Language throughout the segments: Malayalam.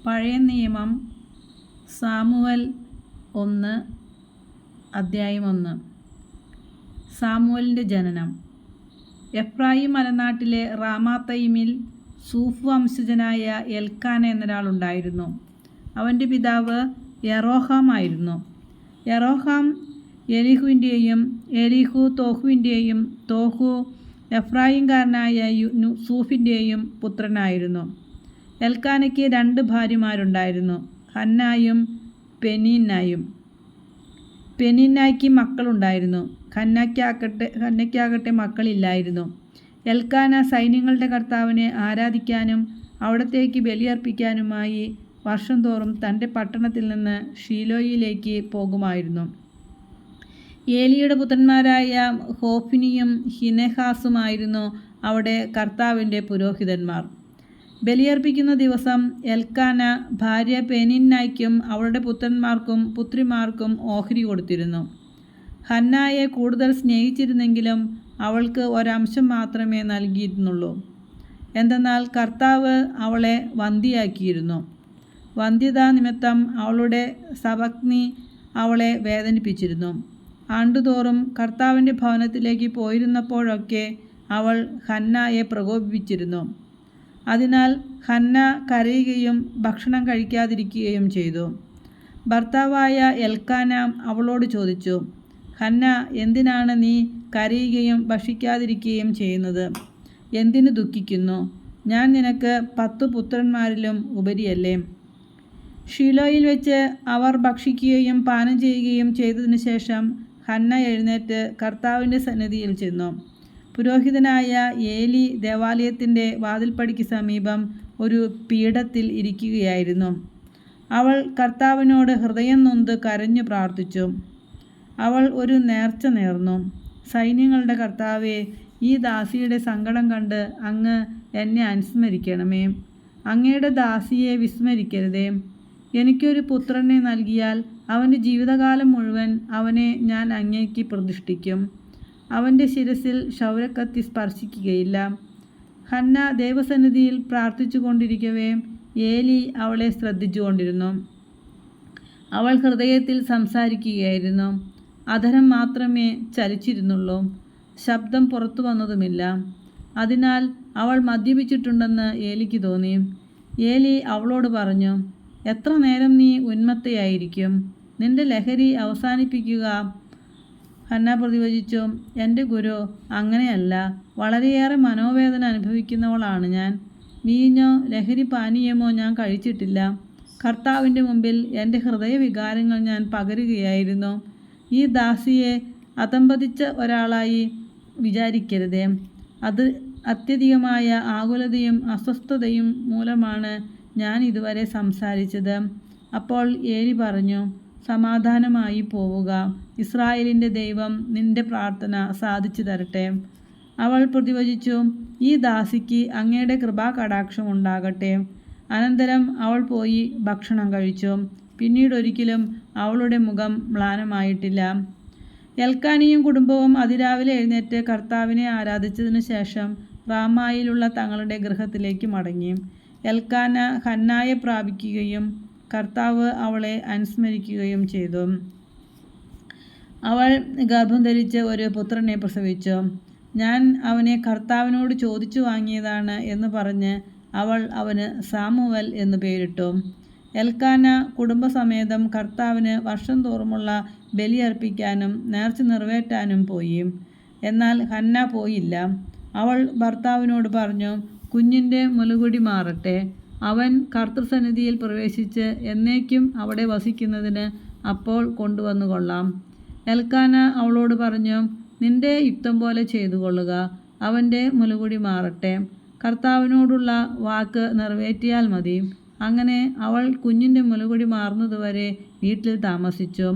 പഴയ നിയമം സാമുവൽ 1 അധ്യായം 1. സാമുവലിൻ്റെ ജനനം. എഫ്രായിം മലനാട്ടിലെ റാമാത്തയിമിൽ സൂഫ് വംശജനായ എൽക്കാന എന്നൊരാളുണ്ടായിരുന്നു. അവൻ്റെ പിതാവ് യെറോഹാം ആയിരുന്നു. യെറോഹാം എലീഹുവിൻ്റെയും എലീഹു തോഹുവിൻ്റെയും തോഹു എഫ്രായിംകാരനായ സൂഫിൻ്റെയും പുത്രനായിരുന്നു. എൽക്കാനയ്ക്ക് 2 ഭാര്യമാരുണ്ടായിരുന്നു, ഹന്നായും പെനീന്നായും. പെനീന്നായ്ക്ക് മക്കളുണ്ടായിരുന്നു, ഹന്നയ്ക്കാകട്ടെ മക്കളില്ലായിരുന്നു. എൽക്കാന സൈന്യങ്ങളുടെ കർത്താവിനെ ആരാധിക്കാനും അവിടത്തേക്ക് ബലിയർപ്പിക്കാനുമായി വർഷം തോറും തൻ്റെ പട്ടണത്തിൽ നിന്ന് ഷീലോയിലേക്ക് പോകുമായിരുന്നു. ഏലിയുടെ പുത്രന്മാരായ ഹോഫ്നിയും ഫിനെഹാസുമായിരുന്നു അവിടെ കർത്താവിൻ്റെ പുരോഹിതന്മാർ. ബലിയർപ്പിക്കുന്ന ദിവസം എൽക്കാന ഭാര്യ പെനിന്നായ്ക്കും അവളുടെ പുത്രന്മാർക്കും പുത്രിമാർക്കും ഓഹരി കൊടുത്തിരുന്നു. ഹന്നായെ കൂടുതൽ സ്നേഹിച്ചിരുന്നെങ്കിലും അവൾക്ക് ഒരംശം മാത്രമേ നൽകിയിരുന്നുള്ളൂ. എന്തെന്നാൽ കർത്താവ് അവളെ വന്ധ്യയാക്കിയിരുന്നു. വന്ധ്യതാ നിമിത്തം അവളുടെ സപത്നി അവളെ വേദനിപ്പിച്ചിരുന്നു. ആണ്ടുതോറും കർത്താവിൻ്റെ ഭവനത്തിലേക്ക് പോയിരുന്നപ്പോഴൊക്കെ അവൾ ഹന്നായെ പ്രകോപിപ്പിച്ചിരുന്നു. അതിനാൽ ഹന്ന കരയുകയും ഭക്ഷണം കഴിക്കാതിരിക്കുകയും ചെയ്തു. ഭർത്താവായ എൽക്കാന അവളോട് ചോദിച്ചു, ഹന്ന, എന്തിനാണ് നീ കരയുകയും ഭക്ഷിക്കാതിരിക്കുകയും ചെയ്യുന്നത്? എന്തിനു ദുഃഖിക്കുന്നു? ഞാൻ നിനക്ക് 10 പുത്രന്മാരിലും ഉപരിയല്ലേ? ഷീലോയിൽ വെച്ച് അവർ ഭക്ഷിക്കുകയും പാനം ചെയ്യുകയും ചെയ്തതിനു ശേഷം ഹന്ന എഴുന്നേറ്റ് കർത്താവിൻ്റെ സന്നിധിയിൽ ചെന്നു. പുരോഹിതനായ ഏലി ദേവാലയത്തിൻ്റെ വാതിൽപ്പടിക്ക് സമീപം ഒരു പീഠത്തിൽ ഇരിക്കുകയായിരുന്നു. അവൾ കർത്താവിനോട് ഹൃദയം നൊന്ത് കരഞ്ഞു പ്രാർത്ഥിച്ചു. അവൾ ഒരു നേർച്ച നേർന്നു. സൈന്യങ്ങളുടെ കർത്താവേ, ഈ ദാസിയുടെ സങ്കടം കണ്ട് അങ്ങ് എന്നെ അനുസ്മരിക്കണമേ. അങ്ങയുടെ ദാസിയെ വിസ്മരിക്കരുതേ. എനിക്കൊരു പുത്രനെ നൽകിയാൽ അവൻ്റെ ജീവിതകാലം മുഴുവൻ അവനെ ഞാൻ അങ്ങേക്ക് പ്രതിഷ്ഠിക്കും. അവൻ്റെ ശിരസിൽ ക്ഷൗരക്കത്തി സ്പർശിക്കുകയില്ല. ഹന്ന ദൈവസന്നിധിയിൽ പ്രാർത്ഥിച്ചു കൊണ്ടിരിക്കവേ ഏലി അവളെ ശ്രദ്ധിച്ചുകൊണ്ടിരുന്നു. അവൾ ഹൃദയത്തിൽ സംസാരിക്കുകയായിരുന്നു. അധരം മാത്രമേ ചലിച്ചിരുന്നുള്ളൂ, ശബ്ദം പുറത്തു വന്നതുമില്ല. അതിനാൽ അവൾ മദ്യപിച്ചിട്ടുണ്ടെന്ന് ഏലിക്ക് തോന്നി. ഏലി അവളോട് പറഞ്ഞു, എത്ര നേരം നീ ഉന്മത്തയായിരിക്കും? നിന്റെ ലഹരി അവസാനിപ്പിക്കുക. ഹന്ന പ്രതിവചിച്ചു, എൻ്റെ ഗുരു, അങ്ങനെയല്ല. വളരെയേറെ മനോവേദന അനുഭവിക്കുന്നവളാണ് ഞാൻ. വീഞ്ഞോ ലഹരി പാനീയമോ ഞാൻ കഴിച്ചിട്ടില്ല. കർത്താവിൻ്റെ മുമ്പിൽ എൻ്റെ ഹൃദയവികാരങ്ങൾ ഞാൻ പകരുകയായിരുന്നു. ഈ ദാസിയെ അതമ്പതിച്ച ഒരാളായി വിചാരിക്കരുതേ. അത് അത്യധികമായ ആകുലതയും അസ്വസ്ഥതയും മൂലമാണ് ഞാൻ ഇതുവരെ സംസാരിച്ചത്. അപ്പോൾ ഏലി പറഞ്ഞു, സമാധാനമായി പോവുക. ഇസ്രായേലിൻ്റെ ദൈവം നിന്റെ പ്രാർത്ഥന സാധിച്ചു തരട്ടെ. അവൾ പ്രതിവചിച്ചു, ഈ ദാസിക്ക് അങ്ങയുടെ കൃപാകടാക്ഷം ഉണ്ടാകട്ടെ. അനന്തരം അവൾ പോയി ഭക്ഷണം കഴിച്ചു. പിന്നീടൊരിക്കലും അവളുടെ മുഖം മ്ലാനമായിട്ടില്ല. എൽക്കാനയും കുടുംബവും അതിരാവിലെ എഴുന്നേറ്റ് കർത്താവിനെ ആരാധിച്ചതിനു ശേഷം റാമായിലുള്ള തങ്ങളുടെ ഗൃഹത്തിലേക്ക് മടങ്ങി. എൽക്കാന ഹന്നായെ പ്രാപിക്കുകയും കർത്താവ് അവളെ അനുസ്മരിക്കുകയും ചെയ്തു. അവൾ ഗർഭം ധരിച്ച് ഒരു പുത്രനെ പ്രസവിച്ചു. ഞാൻ അവനെ കർത്താവിനോട് ചോദിച്ചു വാങ്ങിയതാണ് എന്ന് പറഞ്ഞ് അവൾ അവന് സാമുവൽ എന്ന് പേരിട്ടു. എൽക്കാന കുടുംബസമേതം കർത്താവിന് വർഷം തോറുമുള്ള ബലിയർപ്പിക്കാനും നേർച്ച നിറവേറ്റാനും പോയി. എന്നാൽ ഹന്ന പോയില്ല. അവൾ ഭർത്താവിനോട് പറഞ്ഞു, കുഞ്ഞിൻ്റെ മുലകുടി മാറട്ടെ. അവൻ കർത്തൃസന്നിധിയിൽ പ്രവേശിച്ച് എന്നേക്കും അവിടെ വസിക്കുന്നതിന് അപ്പോൾ കൊണ്ടുവന്നു കൊള്ളാം. എൽക്കാന അവളോട് പറഞ്ഞു, നിന്റെ യുക്തം പോലെ ചെയ്തു കൊള്ളുക. അവൻ്റെ മുലകുടി മാറട്ടെ. കർത്താവിനോടുള്ള വാക്ക് നിറവേറ്റിയാൽ മതി. അങ്ങനെ അവൾ കുഞ്ഞിൻ്റെ മുലകുടി മാറുന്നതുവരെ വീട്ടിൽ താമസിച്ചു.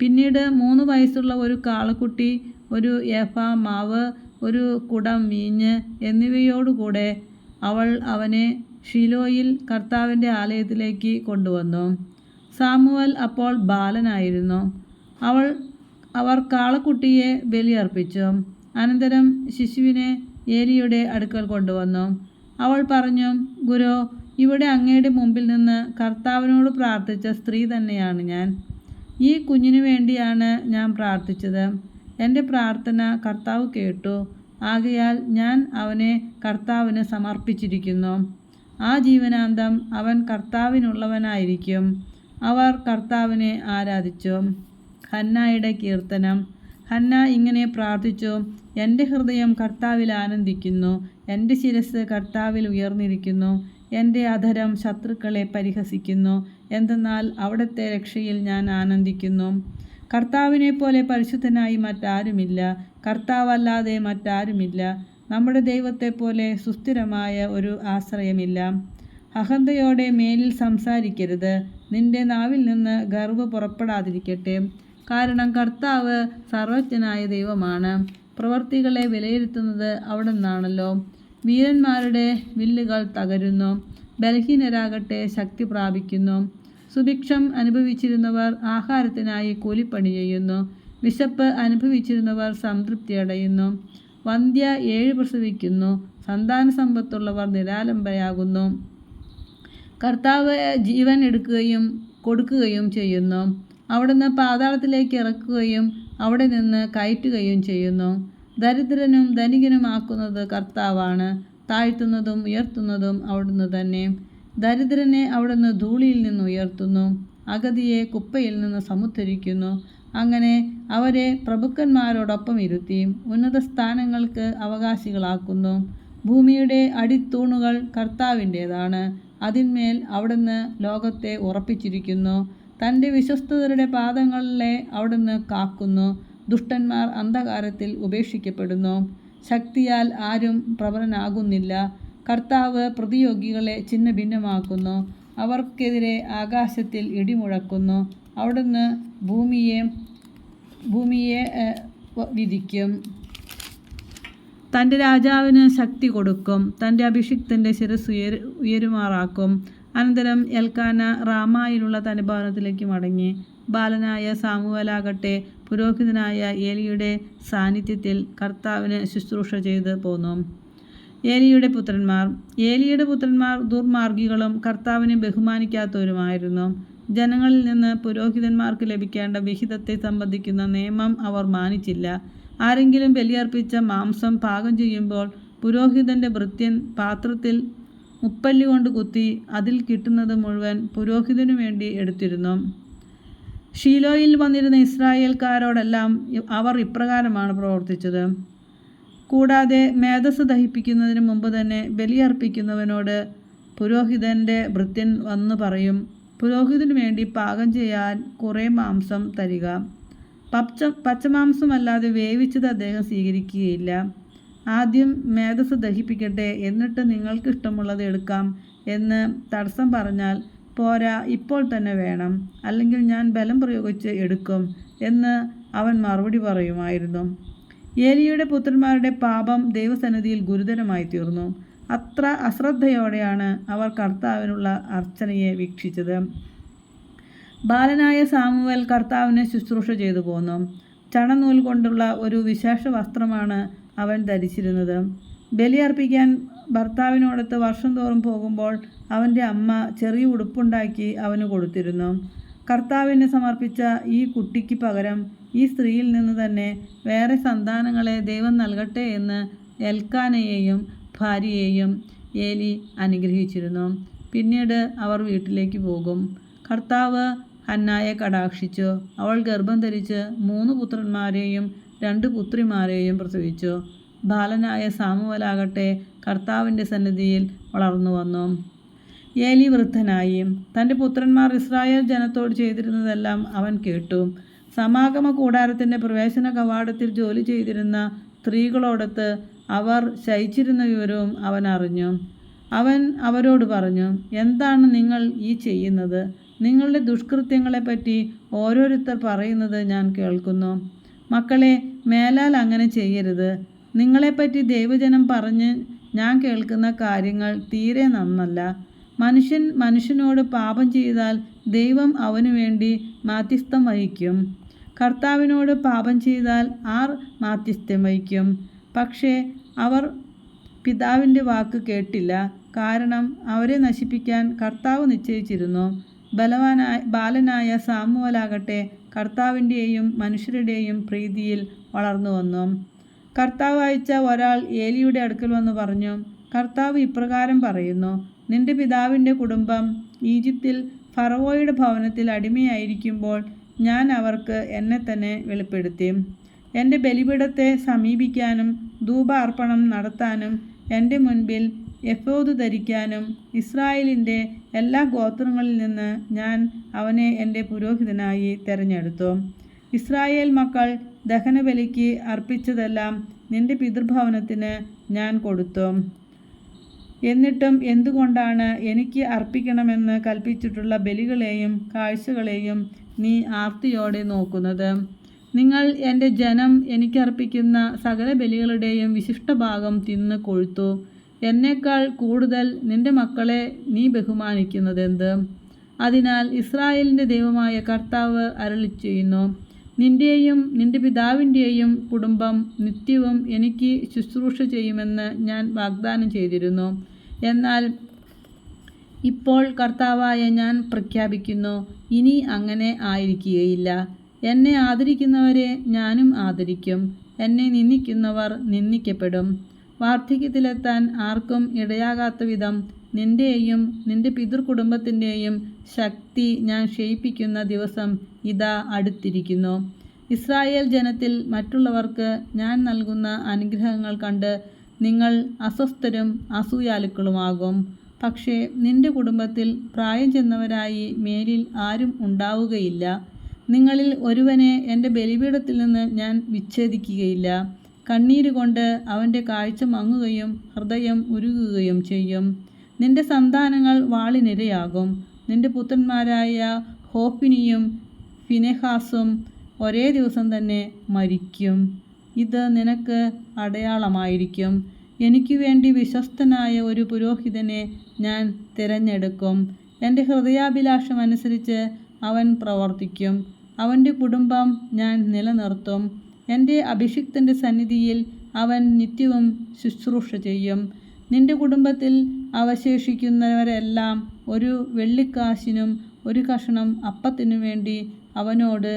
പിന്നീട് 3 വയസ്സുള്ള ഒരു കാളക്കുട്ടി, ഒരു ഏഫ മാവ്, ഒരു കുടം വീഞ്ഞ് എന്നിവയോടുകൂടെ അവൾ അവനെ ഷീലോയിൽ കർത്താവിൻ്റെ ആലയത്തിലേക്ക് കൊണ്ടുവന്നു. സാമുവൽ അപ്പോൾ ബാലനായിരുന്നു. അവർ കാളക്കുട്ടിയെ ബലിയർപ്പിച്ചു. അനന്തരം ശിശുവിനെ ഏലിയുടെ അടുക്കൽ കൊണ്ടുവന്നു. അവൾ പറഞ്ഞു, ഗുരു, ഇവിടെ അങ്ങയുടെ മുമ്പിൽ നിന്ന് കർത്താവിനോട് പ്രാർത്ഥിച്ച സ്ത്രീ തന്നെയാണ് ഞാൻ. ഈ കുഞ്ഞിനു വേണ്ടിയാണ് ഞാൻ പ്രാർത്ഥിച്ചത്. എൻ്റെ പ്രാർത്ഥന കർത്താവ് കേട്ടു. ആകയാൽ ഞാൻ അവനെ കർത്താവിന് സമർപ്പിച്ചിരിക്കുന്നു. ആ ജീവനാന്തം അവൻ കർത്താവിനുള്ളവനായിരിക്കും. അവർ കർത്താവിനെ ആരാധിച്ചു. ഹന്നായുടെ കീർത്തനം. ഹന്ന ഇങ്ങനെ പ്രാർത്ഥിച്ചു: എൻ്റെ ഹൃദയം കർത്താവിൽ ആനന്ദിക്കുന്നു, എൻ്റെ ശിരസ്സ് കർത്താവിൽ ഉയർന്നിരിക്കുന്നു. എൻ്റെ അധരം ശത്രുക്കളെ പരിഹസിക്കുന്നു, എന്തെന്നാൽ അവിടുത്തെ രക്ഷയിൽ ഞാൻ ആനന്ദിക്കുന്നു. കർത്താവിനെപ്പോലെ പരിശുദ്ധനായി മറ്റാരുമില്ല, കർത്താവല്ലാതെ മറ്റാരുമില്ല. നമ്മുടെ ദൈവത്തെപ്പോലെ സുസ്ഥിരമായ ഒരു ആശ്രയമില്ല. അഹന്തയോടെ മേലിൽ സംസാരിക്കരുത്, നിന്റെ നാവിൽ നിന്ന് ഗർവ് പുറപ്പെടാതിരിക്കട്ടെ. കാരണം കർത്താവ് സർവജ്ഞനായ ദൈവമാണ്, പ്രവൃത്തികളെ വിലയിരുത്തുന്നത് അവിടുന്നാണല്ലോ. വീരന്മാരുടെ വില്ലുകൾ തകരുന്നു, ബലഹീനരാകട്ടെ ശക്തി പ്രാപിക്കുന്നു. സുഭിക്ഷം അനുഭവിച്ചിരുന്നവർ ആഹാരത്തിനായി കൂലിപ്പണി ചെയ്യുന്നു, വിശപ്പ് അനുഭവിച്ചിരുന്നവർ സംതൃപ്തി അടയുന്നു. വന്ധ്യ 7 പ്രസവിക്കുന്നു, സന്താന സമ്പത്തുള്ളവർ നിരാലംബയാകുന്നു. കർത്താവ് ജീവൻ എടുക്കുകയും കൊടുക്കുകയും ചെയ്യുന്നു. അവിടുന്ന് പാതാളത്തിലേക്ക് ഇറക്കുകയും അവിടെ നിന്ന് കയറ്റുകയും ചെയ്യുന്നു. ദരിദ്രനും ധനികനുമാക്കുന്നത് കർത്താവാണ്, താഴ്ത്തുന്നതും ഉയർത്തുന്നതും അവിടുന്ന് തന്നെ. ദരിദ്രനെ അവിടുന്ന് ധൂളിയിൽ നിന്ന് ഉയർത്തുന്നു, അഗതിയെ കുപ്പയിൽ നിന്ന് സമുദ്ധരിക്കുന്നു. അങ്ങനെ അവരെ പ്രഭുക്കന്മാരോടൊപ്പം ഇരുത്തി ഉന്നത സ്ഥാനങ്ങൾക്ക് അവകാശികളാക്കുന്നു. ഭൂമിയുടെ അടിത്തൂണുകൾ കർത്താവിൻ്റേതാണ്, അതിന്മേൽ അവിടുന്ന് ലോകത്തെ ഉറപ്പിച്ചിരിക്കുന്നു. തൻ്റെ വിശ്വസ്തരുടെ പാദങ്ങളെ അവിടുന്ന് കാക്കുന്നു. ദുഷ്ടന്മാർ അന്ധകാരത്തിൽ ഉപേക്ഷിക്കപ്പെടുന്നു, ശക്തിയാൽ ആരും പ്രബലനാകുന്നില്ല. കർത്താവ് പ്രതിയോഗികളെ ഛിന്നഭിന്നമാക്കുന്നു, അവർക്കെതിരെ ആകാശത്തിൽ ഇടിമുഴക്കുന്നു. അവിടുന്ന് ഭൂമിയെ വിധിക്കും, തൻ്റെ രാജാവിന് ശക്തി കൊടുക്കും, തൻ്റെ അഭിഷിക്തൻ്റെ ശിരസ് ഉയരുമാറാക്കും. അനന്തരം എൽക്കാന റാമായിലുള്ള തൻ്റെ ഭവനത്തിലേക്ക് മടങ്ങി. ബാലനായ സാമുവലാകട്ടെ പുരോഹിതനായ ഏലിയുടെ സാന്നിധ്യത്തിൽ കർത്താവിന് ശുശ്രൂഷ ചെയ്ത് പോന്നു. ഏലിയുടെ പുത്രന്മാർ ദുർമാർഗികളും കർത്താവിനെ ബഹുമാനിക്കാത്തവരുമായിരുന്നു. ജനങ്ങളിൽ നിന്ന് പുരോഹിതന്മാർക്ക് ലഭിക്കേണ്ട വിഹിതത്തെ സംബന്ധിക്കുന്ന നിയമം അവർ മാനിച്ചില്ല. ആരെങ്കിലും ബലിയർപ്പിച്ച മാംസം പാകം ചെയ്യുമ്പോൾ പുരോഹിതൻ്റെ ഭൃത്യൻ പാത്രത്തിൽ മുപ്പല്ലി കൊണ്ട് കുത്തി അതിൽ കിട്ടുന്നത് മുഴുവൻ പുരോഹിതനു വേണ്ടി എടുത്തിരുന്നു. ഷീലോയിൽ വന്നിരുന്ന ഇസ്രായേൽക്കാരോടെല്ലാം അവർ ഇപ്രകാരമാണ് പ്രവർത്തിച്ചത്. കൂടാതെ മേധസ് ദഹിപ്പിക്കുന്നതിന് മുമ്പ് തന്നെ ബലിയർപ്പിക്കുന്നവനോട് പുരോഹിതൻ്റെ ഭൃത്യൻ വന്നു പറയും: പുരോഹിതനു വേണ്ടി പാകം ചെയ്യാൻ കുറേ മാംസം തരിക. പച്ചമാംസമല്ലാതെ വേവിച്ചത് അദ്ദേഹം സ്വീകരിക്കുകയില്ല. ആദ്യം മേധസ് ദഹിപ്പിക്കട്ടെ, എന്നിട്ട് നിങ്ങൾക്ക് ഇഷ്ടമുള്ളത് എടുക്കാം എന്ന് തടസ്സം പറഞ്ഞാൽ, പോരാ, ഇപ്പോൾ തന്നെ വേണം, അല്ലെങ്കിൽ ഞാൻ ബലം പ്രയോഗിച്ച് എടുക്കും എന്ന് അവൻ മറുപടി പറയുമായിരുന്നു. ഏലിയുടെ പുത്രന്മാരുടെ പാപം ദൈവസന്നിധിയിൽ ഗുരുതരമായി തീർന്നു. അത്ര അശ്രദ്ധയോടെയാണ് അവർ കർത്താവിനുള്ള അർച്ചനയെ വീക്ഷിച്ചത്. ബാലനായ സാമുവേൽ കർത്താവിനെ ശുശ്രൂഷ ചെയ്തു പോന്നു. ചണനൂൽ കൊണ്ടുള്ള ഒരു വിശേഷ വസ്ത്രമാണ് അവൻ ധരിച്ചിരുന്നത്. ബലിയർപ്പിക്കാൻ ഭർത്താവിനോടൊത്ത് വർഷം തോറും പോകുമ്പോൾ അവൻ്റെ അമ്മ ചെറിയ ഉടുപ്പുണ്ടാക്കി അവന് കൊടുത്തിരുന്നു. കർത്താവിനെ സമർപ്പിച്ച ഈ കുട്ടിക്ക് പകരം ഈ സ്ത്രീയിൽ നിന്ന് തന്നെ വേറെ സന്താനങ്ങളെ ദൈവം നൽകട്ടെ എന്ന് എൽക്കാനയെയും ഭാര്യയെയും ഏലി അനുഗ്രഹിച്ചിരുന്നു. പിന്നീട് അവർ വീട്ടിലേക്ക് പോകും. കർത്താവ് ഹന്നായെ കടാക്ഷിച്ചു. അവൾ ഗർഭം ധരിച്ച് 3 പുത്രന്മാരെയും 2 പുത്രിമാരെയും പ്രസവിച്ചു. ബാലനായ സാമുവലാകട്ടെ കർത്താവിൻ്റെ സന്നിധിയിൽ വളർന്നു വന്നു. ഏലി വൃദ്ധനായി. തൻ്റെ പുത്രന്മാർ ഇസ്രായേൽ ജനത്തോട് ചെയ്തിരുന്നതെല്ലാം അവൻ കേട്ടു. സമാഗമ കൂടാരത്തിൻ്റെ പ്രവേശന കവാടത്തിൽ ജോലി ചെയ്തിരുന്ന സ്ത്രീകളോടൊത്ത് അവർ ശയിച്ചിരുന്ന വിവരവും അവൻ അറിഞ്ഞു. അവൻ അവരോട് പറഞ്ഞു: എന്താണ് നിങ്ങൾ ഈ ചെയ്യുന്നത്? നിങ്ങളുടെ ദുഷ്കൃത്യങ്ങളെപ്പറ്റി ഓരോരുത്തർ പറയുന്നത് ഞാൻ കേൾക്കുന്നു. മക്കളെ, മേലാൽ അങ്ങനെ ചെയ്യരുത്. നിങ്ങളെപ്പറ്റി ദൈവജനം പറഞ്ഞ് ഞാൻ കേൾക്കുന്ന കാര്യങ്ങൾ തീരെ നന്നല്ല. മനുഷ്യൻ മനുഷ്യനോട് പാപം ചെയ്താൽ ദൈവം അവനു വേണ്ടി മാധ്യസ്ഥം വഹിക്കും. കർത്താവിനോട് പാപം ചെയ്താൽ ആർ മാധ്യസ്ഥ്യം വഹിക്കും? പക്ഷേ അവർ പിതാവിൻ്റെ വാക്ക് കേട്ടില്ല, കാരണം അവരെ നശിപ്പിക്കാൻ കർത്താവ് നിശ്ചയിച്ചിരുന്നു. ബാലനായ സാമുവലാകട്ടെ കർത്താവിൻ്റെയും മനുഷ്യരുടെയും പ്രീതിയിൽ വളർന്നു വന്നു. കർത്താവ് അയച്ച ഒരാൾ ഏലിയുടെ അടുക്കൽ വന്ന് പറഞ്ഞു, കർത്താവ് ഇപ്രകാരം പറയുന്നു, നിന്റെ പിതാവിൻ്റെ കുടുംബം ഈജിപ്തിൽ ഫറവോയുടെ ഭവനത്തിൽ അടിമയായിരിക്കുമ്പോൾ ഞാൻ അവർക്ക് എന്നെ തന്നെ വെളിപ്പെടുത്തി. എൻ്റെ ബലിപീഠത്തെ സമീപിക്കാനും ധൂപാർപ്പണം നടത്താനും എൻ്റെ മുൻപിൽ എഫോദ് ധരിക്കാനും ഇസ്രായേലിൻ്റെ എല്ലാ ഗോത്രങ്ങളിൽ നിന്ന് ഞാൻ അവനെ എൻ്റെ പുരോഹിതനായി തിരഞ്ഞെടുത്തു. ഇസ്രായേൽ മക്കൾ ദഹനബലിക്ക് അർപ്പിച്ചതെല്ലാം നിന്റെ പിതൃഭവനത്തിന് ഞാൻ കൊടുത്തു. എന്നിട്ടും എന്തുകൊണ്ടാണ് എനിക്ക് അർപ്പിക്കണമെന്ന് കൽപ്പിച്ചിട്ടുള്ള ബലികളെയും കാഴ്ചകളെയും നീ ആർത്തിയോടെ നോക്കുന്നത്? നിങ്ങൾ എൻ്റെ ജനം എനിക്കർപ്പിക്കുന്ന സകല ബലികളുടെയും വിശിഷ്ടഭാഗം തിന്ന് കൊഴുത്തു. എന്നേക്കാൾ കൂടുതൽ നിന്റെ മക്കളെ നീ ബഹുമാനിക്കുന്നതെന്ത്? അതിനാൽ ഇസ്രായേലിൻ്റെ ദൈവമായ കർത്താവ് അരുളിച്ചെയ്യുന്നു, നിന്റെയും നിന്റെ പിതാവിൻ്റെയും കുടുംബം നിത്യവും എനിക്ക് ശുശ്രൂഷ ചെയ്യുമെന്ന് ഞാൻ വാഗ്ദാനം ചെയ്തിരുന്നു. എന്നാൽ ഇപ്പോൾ കർത്താവായ ഞാൻ പ്രഖ്യാപിക്കുന്നു, ഇനി അങ്ങനെ ആയിരിക്കുകയില്ല. എന്നെ ആദരിക്കുന്നവരെ ഞാനും ആദരിക്കും, എന്നെ നിന്ദിക്കുന്നവർ നിന്ദിക്കപ്പെടും. വാർദ്ധക്യത്തിലെത്താൻ ആർക്കും ഇടയാകാത്ത വിധം നിന്റെയും നിന്റെ പിതൃകുടുംബത്തിൻ്റെയും ശക്തി ഞാൻ ക്ഷയിപ്പിക്കുന്ന ദിവസം ഇതാ അടുത്തിരിക്കുന്നു. ഇസ്രായേൽ ജനത്തിൽ മറ്റുള്ളവർക്ക് ഞാൻ നൽകുന്ന അനുഗ്രഹങ്ങൾ കണ്ട് നിങ്ങൾ അസ്വസ്ഥരും അസൂയാലുക്കളുമാകും. പക്ഷേ നിന്റെ കുടുംബത്തിൽ പ്രായം ചെന്നവരായി മേലിൽ ആരും ഉണ്ടാവുകയില്ല. നിങ്ങളിൽ ഒരുവനെ എൻ്റെ ബലിപീഠത്തിൽ നിന്ന് ഞാൻ വിച്ഛേദിക്കുകയില്ല. കണ്ണീരുകൊണ്ട് അവൻ്റെ കാഴ്ച മങ്ങുകയും ഹൃദയം ഉരുകുകയും ചെയ്യും. നിന്റെ സന്താനങ്ങൾ വാളിനിരയാകും. നിന്റെ പുത്രന്മാരായ ഹോഫ്നിയും ഫിനെഹാസും ഒരേ ദിവസം തന്നെ മരിക്കും. ഇത് നിനക്ക് അടയാളമായിരിക്കും. എനിക്ക് വേണ്ടി വിശ്വസ്തനായ ഒരു പുരോഹിതനെ ഞാൻ തിരഞ്ഞെടുക്കും. എൻ്റെ ഹൃദയാഭിലാഷമനുസരിച്ച് അവൻ പ്രവർത്തിക്കും. അവൻ്റെ കുടുംബം ഞാൻ നിലനിർത്തും. എൻ്റെ അഭിഷിക്തൻ്റെ സന്നിധിയിൽ അവൻ നിത്യവും ശുശ്രൂഷ ചെയ്യും. നിന്റെ കുടുംബത്തിൽ അവശേഷിക്കുന്നവരെല്ലാം ഒരു വെള്ളിക്കാശിനും ഒരു കഷണം അപ്പത്തിനു വേണ്ടി അവനോട്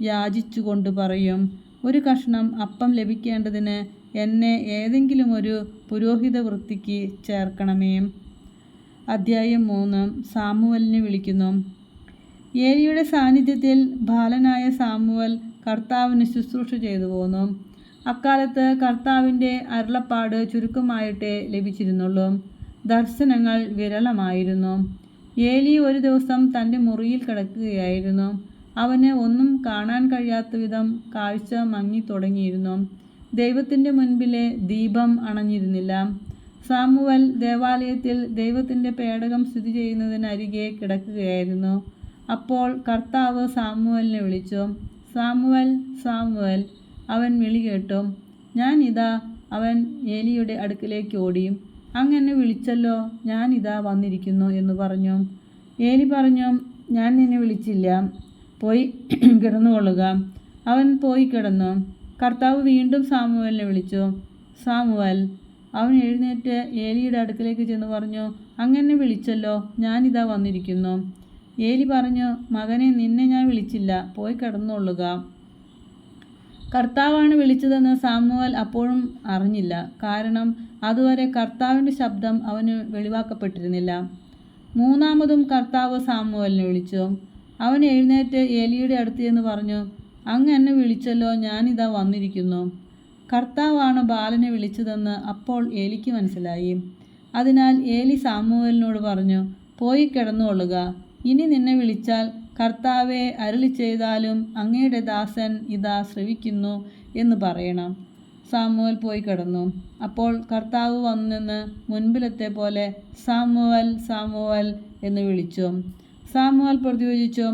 യാചിച്ചുകൊണ്ട് പറയും, ഒരു കഷണം അപ്പം ലഭിക്കേണ്ടതിന് എന്നെ ഏതെങ്കിലും ഒരു പുരോഹിത വൃത്തിക്ക് ചേർക്കണമേ. അധ്യായം 3. സാമുവലിനെ വിളിക്കുന്നു. ഏലിയുടെ സാന്നിധ്യത്തിൽ ബാലനായ സാമുവൽ കർത്താവിന് ശുശ്രൂഷ ചെയ്തു പോന്നു. അക്കാലത്ത് കർത്താവിൻ്റെ അരുളപ്പാട് ചുരുക്കമായിട്ടേ ലഭിച്ചിരുന്നുള്ളൂ. ദർശനങ്ങൾ വിരളമായിരുന്നു. ഏലി ഒരു ദിവസം തൻ്റെ മുറിയിൽ കിടക്കുകയായിരുന്നു. അവന് ഒന്നും കാണാൻ കഴിയാത്ത വിധം കാഴ്ച മങ്ങി തുടങ്ങിയിരുന്നു. ദൈവത്തിൻ്റെ മുൻപിലെ ദീപം അണഞ്ഞിരുന്നില്ല. സാമുവൽ ദേവാലയത്തിൽ ദൈവത്തിൻ്റെ പേടകം സ്ഥിതി ചെയ്യുന്നതിനരികെ കിടക്കുകയായിരുന്നു. അപ്പോൾ കർത്താവ് സാമുവലിനെ വിളിച്ചു, സാമുവൽ, സാമുവൽ. അവൻ വിളി കേട്ടു. ഞാനിതാ. അവൻ ഏലിയുടെ അടുക്കിലേക്ക് ഓടി. അങ്ങനെ വിളിച്ചല്ലോ, ഞാനിതാ വന്നിരിക്കുന്നു എന്ന് പറഞ്ഞു. ഏലി പറഞ്ഞു, ഞാൻ നിന്നെ വിളിച്ചില്ല, പോയി കിടന്നുകൊള്ളുക. അവൻ പോയി കിടന്നു. കർത്താവ് വീണ്ടും സാമുവലിനെ വിളിച്ചു, സാമുവൽ. അവൻ എഴുന്നേറ്റ് ഏലിയുടെ അടുക്കിലേക്ക് ചെന്ന് പറഞ്ഞു, അങ്ങനെ വിളിച്ചല്ലോ, ഞാനിതാ വന്നിരിക്കുന്നു. ഏലി പറഞ്ഞു, മകനെ, നിന്നെ ഞാൻ വിളിച്ചില്ല, പോയി കിടന്നുകൊള്ളുക. കർത്താവാണ് വിളിച്ചതെന്ന് സാമുവൽ അപ്പോഴും അറിഞ്ഞില്ല. കാരണം അതുവരെ കർത്താവിൻ്റെ ശബ്ദം അവന് വെളിവാക്കപ്പെട്ടിരുന്നില്ല. മൂന്നാമതും കർത്താവ് സാമുവലിനെ വിളിച്ചു. അവൻ എഴുന്നേറ്റ് ഏലിയുടെ അടുത്ത് എന്ന് പറഞ്ഞു, അങ്ങ് എന്നെ വിളിച്ചല്ലോ, ഞാനിതാ വന്നിരിക്കുന്നു. കർത്താവാണ് ബാലനെ വിളിച്ചതെന്ന് അപ്പോൾ ഏലിക്ക് മനസ്സിലായി. അതിനാൽ ഏലി സാമുവലിനോട് പറഞ്ഞു, പോയി കിടന്നുകൊള്ളുക. ഇനി നിന്നെ വിളിച്ചാൽ കർത്താവെ അരുളി ചെയ്താലും അങ്ങയുടെ ദാസൻ ഇതാ ശ്രവിക്കുന്നു എന്ന് പറയണം. സാമുവൽ പോയി കിടന്നു. അപ്പോൾ കർത്താവ് വന്നെന്ന് മുൻപിലത്തെ പോലെ സാമുവൽ, സാമുവൽ എന്ന് വിളിച്ചു. സാമുവൽ പ്രതിവചിച്ചു,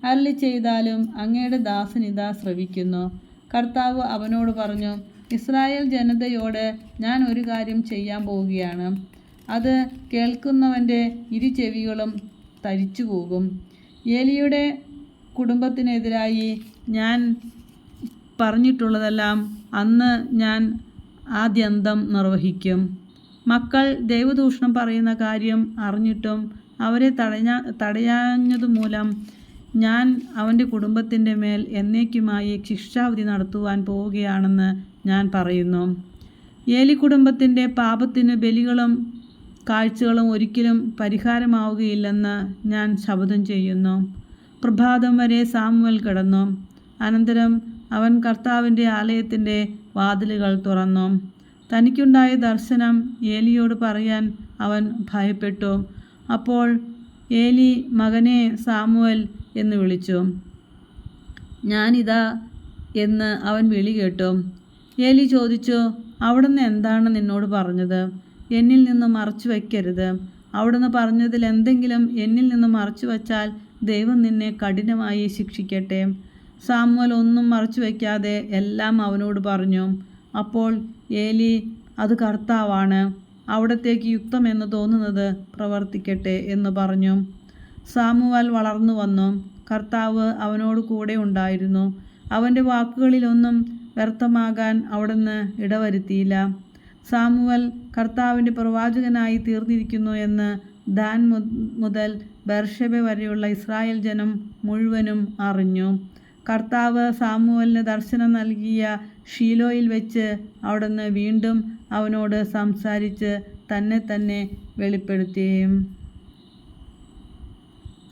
അരുളി ചെയ്താലും അങ്ങയുടെ ദാസൻ ഇതാ ശ്രവിക്കുന്നു. കർത്താവ് അവനോട് പറഞ്ഞു, ഇസ്രായേൽ ജനതയോട് ഞാൻ ഒരു കാര്യം ചെയ്യാൻ പോവുകയാണ്. അത് കേൾക്കുന്നവൻ്റെ ഇരു ചെവികളും തരിച്ചു പോകും. ഏലിയുടെ കുടുംബത്തിനെതിരായി ഞാൻ പറഞ്ഞിട്ടുള്ളതെല്ലാം അന്ന് ഞാൻ ആദ്യന്തം നിർവഹിക്കും. മക്കൾ ദൈവദൂഷണം പറയുന്ന കാര്യം അറിഞ്ഞിട്ടും അവരെ തടയാഞ്ഞതുമൂലം ഞാൻ അവൻ്റെ കുടുംബത്തിൻ്റെ മേൽ എന്നേക്കുമായി ശിക്ഷാവിധി നടത്തുവാൻ പോവുകയാണെന്ന് ഞാൻ പറയുന്നു. ഏലി കുടുംബത്തിൻ്റെ പാപത്തിന് ബലികളും കാഴ്ചകളും ഒരിക്കലും പരിഹാരമാവുകയില്ലെന്ന് ഞാൻ ശപഥം ചെയ്യുന്നു. പ്രഭാതം വരെ സാമുവേൽ കിടന്നു. അനന്തരം അവൻ കർത്താവിൻ്റെ ആലയത്തിൻ്റെ വാതിലുകൾ തുറന്നു. തനിക്കുണ്ടായ ദർശനം ഏലിയോട് പറയാൻ അവൻ ഭയപ്പെട്ടു. അപ്പോൾ ഏലി മകനെ സാമുവേൽ എന്ന് വിളിച്ചു. ഞാനിതാ എന്ന് അവൻ വിളി കേട്ടു. ഏലി ചോദിച്ചു, അവിടുന്ന് എന്താണ് നിന്നോട് പറഞ്ഞത്? എന്നിൽ നിന്ന് മറച്ചു വയ്ക്കരുത്. അവിടുന്ന് പറഞ്ഞതിൽ എന്തെങ്കിലും എന്നിൽ നിന്ന് മറച്ചു വച്ചാൽ ദൈവം നിന്നെ കഠിനമായി ശിക്ഷിക്കട്ടെ. സാമുവേൽ ഒന്നും മറച്ചു വയ്ക്കാതെ എല്ലാം അവനോട് പറഞ്ഞു. അപ്പോൾ ഏലി, അത് കർത്താവാണ്, അവിടത്തേക്ക് യുക്തമെന്ന് തോന്നുന്നത് പ്രവർത്തിക്കട്ടെ എന്ന് പറഞ്ഞു. സാമുവേൽ വളർന്നു വന്നു. കർത്താവ് അവനോട് കൂടെ ഉണ്ടായിരുന്നു. അവൻ്റെ വാക്കുകളിലൊന്നും വ്യർത്ഥമാകാൻ അവിടുന്ന് ഇടവരുത്തിയില്ല. സാമുവേൽ കർത്താവിൻ്റെ പ്രവാചകനായി തീർന്നിരിക്കുന്നു എന്ന് ദാൻ മുതൽ ബേർഷെബ വരെയുള്ള ഇസ്രായേൽ ജനം മുഴുവനും അറിഞ്ഞു. കർത്താവ് സാമുവേലിന് ദർശനം നൽകിയ ഷീലോയിൽ വെച്ച് അവിടുന്ന് വീണ്ടും അവനോട് സംസാരിച്ച് തന്നെ വെളിപ്പെടുത്തുകയും